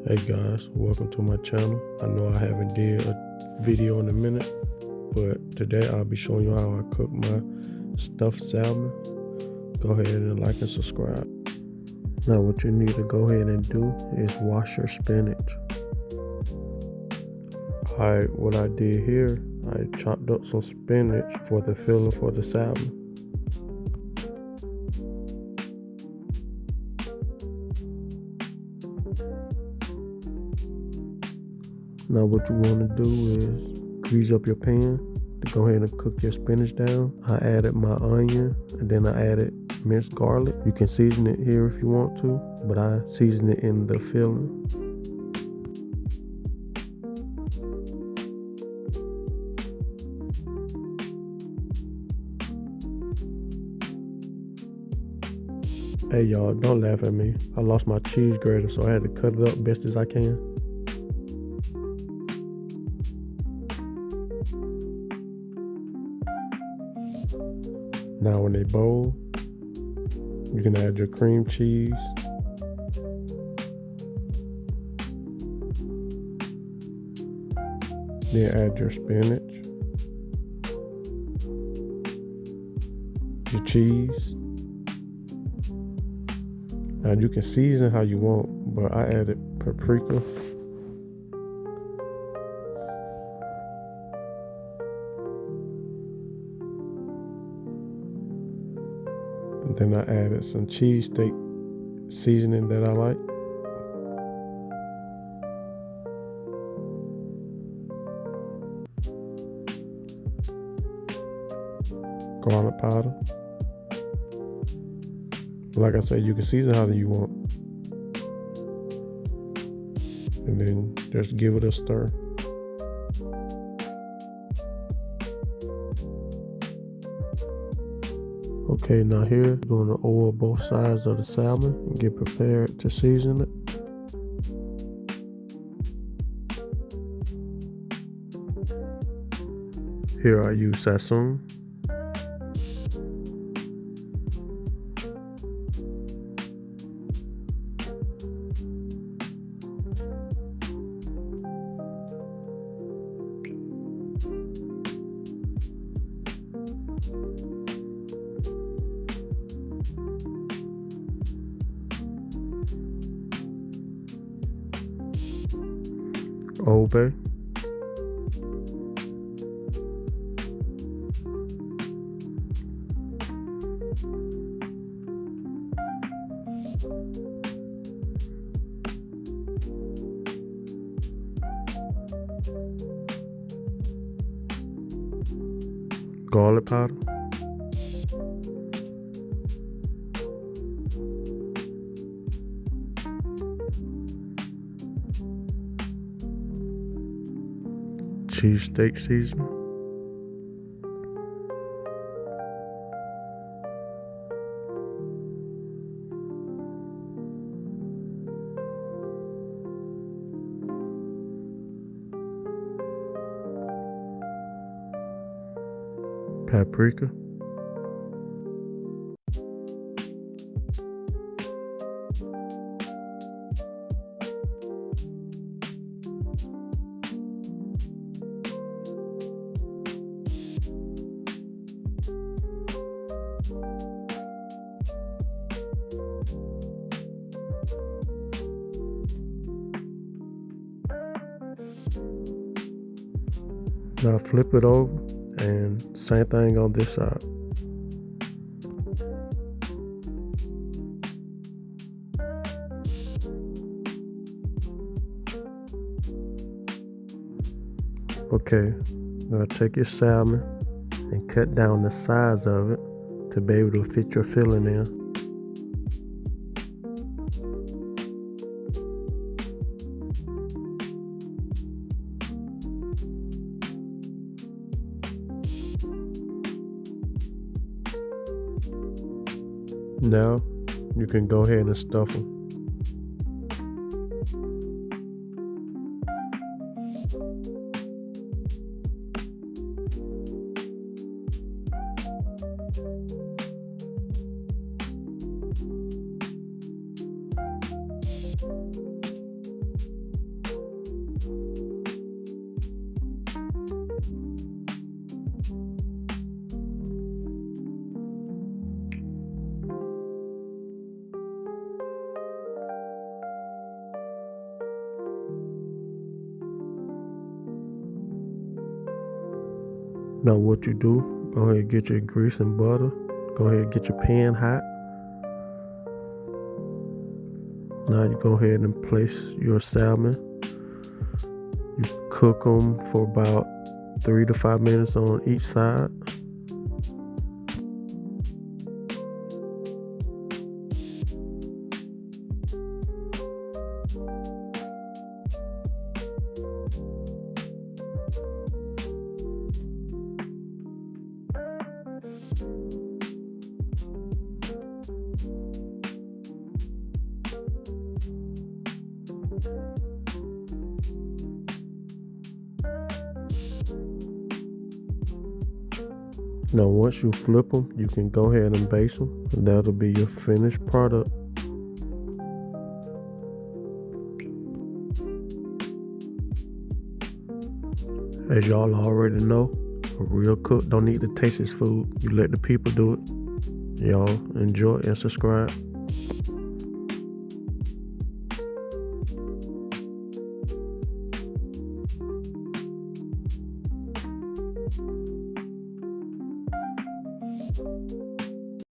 Hey guys, welcome to my channel. I know I haven't did a video in a minute, but today I'll be showing you how I cook my stuffed salmon. Go ahead and like and subscribe. Now what you need to go ahead and do is wash your spinach. Alright, what I did here, I chopped up some spinach for the filling for the salmon. Now what you want to do is grease up your pan to go ahead and cook your spinach down. I added my onion and then I added minced garlic. You can season it here if you want to, but I season it in the filling. Hey y'all, don't laugh at me. I lost my cheese grater, so I had to cut it up best as I can. Now in a bowl, you can add your cream cheese, then add your spinach, your cheese. Now you can season how you want, but I added paprika. And then I added some cheese steak seasoning that I like. Garlic powder. Like I said, you can season how you want. And then just give it a stir. Okay, now here, you're going to oil both sides of the salmon and get prepared to season it. Here I use Salmon. Old Bay. Garlic powder. Cheese steak seasoning. Paprika. Now flip it over and same thing on this side. Okay, now take your salmon and cut down the size of it to be able to fit your filling in. Now you can go ahead and stuff them. Now what you do, go ahead and get your grease and butter. Go ahead and get your pan hot. Now you go ahead and place your salmon. You cook them for about 3 to 5 minutes on each side. Now once you flip them, you can go ahead and baste them, and that'll be your finished product. As y'all already know, a real cook don't need to taste his food. You let the people do it. Y'all enjoy and subscribe.